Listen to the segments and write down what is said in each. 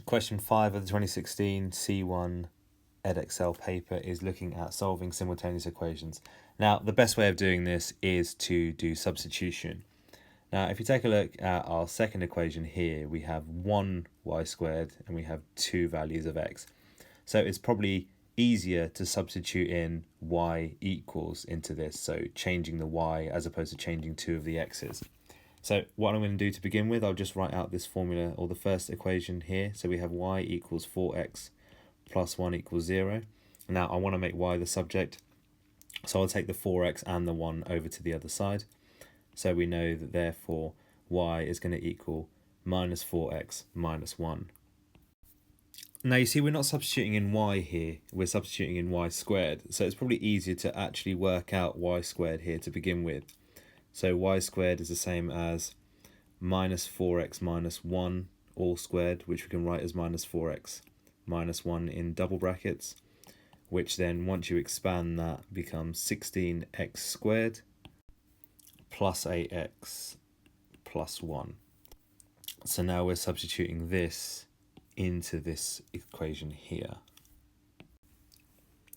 Question 5 of the 2016 C1 Edexcel paper is looking at solving simultaneous equations. Now, the best way of doing this is to do substitution. Now, if you take a look at our second equation here, we have 1y squared and we have two values of x. So it's probably easier to substitute in y equals into this, so changing the y as opposed to changing two of the x's. So what I'm going to do to begin with, I'll just write out this formula or the first equation here. So we have y equals 4x plus 1 equals 0. Now I want to make y the subject, so I'll take the 4x and the 1 over to the other side. So we know that therefore y is going to equal minus 4x minus 1. Now you see we're not substituting in y here, we're substituting in y squared. So it's probably easier to actually work out y squared here to begin with. So y squared is the same as minus 4x minus 1 all squared, which we can write as minus 4x minus 1 in double brackets, which then once you expand that becomes 16x squared plus 8x plus 1. So now we're substituting this into this equation here,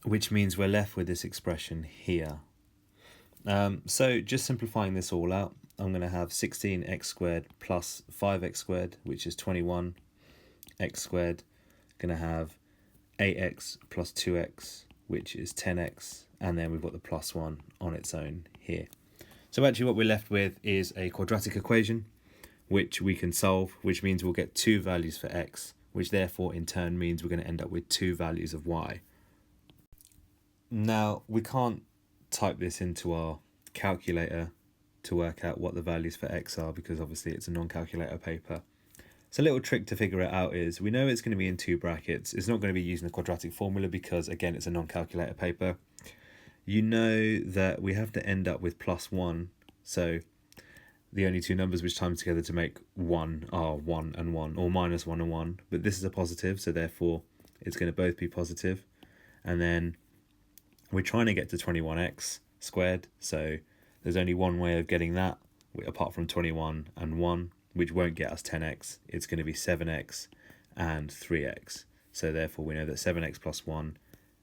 which means we're left with this expression here. So just simplifying this all out, I'm going to have 16x squared plus 5x squared, which is 21x squared. Going to have 8x plus 2x, which is 10x, and then we've got the plus 1 on its own here. So actually what we're left with is a quadratic equation, which we can solve, which means we'll get two values for x, which therefore in turn means we're going to end up with two values of y. Now we can't type this into our calculator to work out what the values for x are, because obviously it's a non-calculator paper. So a little trick to figure it out is, we know it's going to be in two brackets. It's not going to be using the quadratic formula because again it's a non-calculator paper. You know that we have to end up with plus 1, so the only two numbers which time together to make 1 are 1 and 1, or minus 1 and 1, but this is a positive, so therefore it's going to both be positive. And then we're trying to get to 21x squared, so there's only one way of getting that, apart from 21 and 1, which won't get us 10x. It's going to be 7x and 3x. So therefore we know that 7x plus 1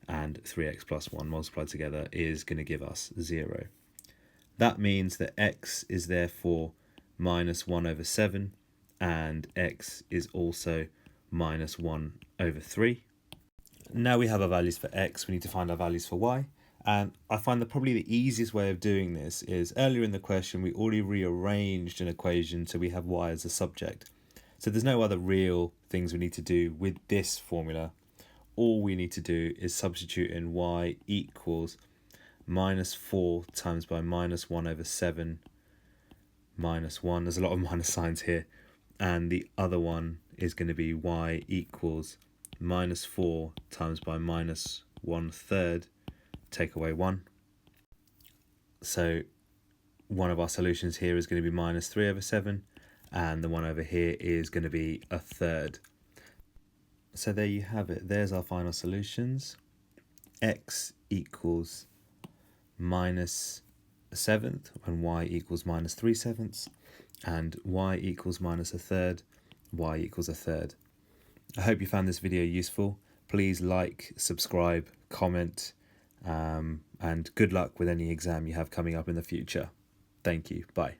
and 3x plus 1 multiplied together is going to give us 0. That means that x is therefore minus 1 over 7, and x is also minus 1 over 3. Now we have our values for x, we need to find our values for y. And I find that probably the easiest way of doing this is, earlier in the question we already rearranged an equation so we have y as a subject. So there's no other real things we need to do with this formula. All we need to do is substitute in y equals minus 4 times by minus 1 over 7 minus 1. There's a lot of minus signs here. And the other one is going to be y equals minus 4 times by minus 1/3, take away 1. So one of our solutions here is going to be minus 3 over 7, and the one over here is going to be 1/3. So there you have it. There's our final solutions. X equals minus 1/7 and y equals minus 3/7, and y equals minus 1/3, y equals 1/3. I hope you found this video useful. Please like, subscribe, comment, and good luck with any exam you have coming up in the future. Thank you. Bye.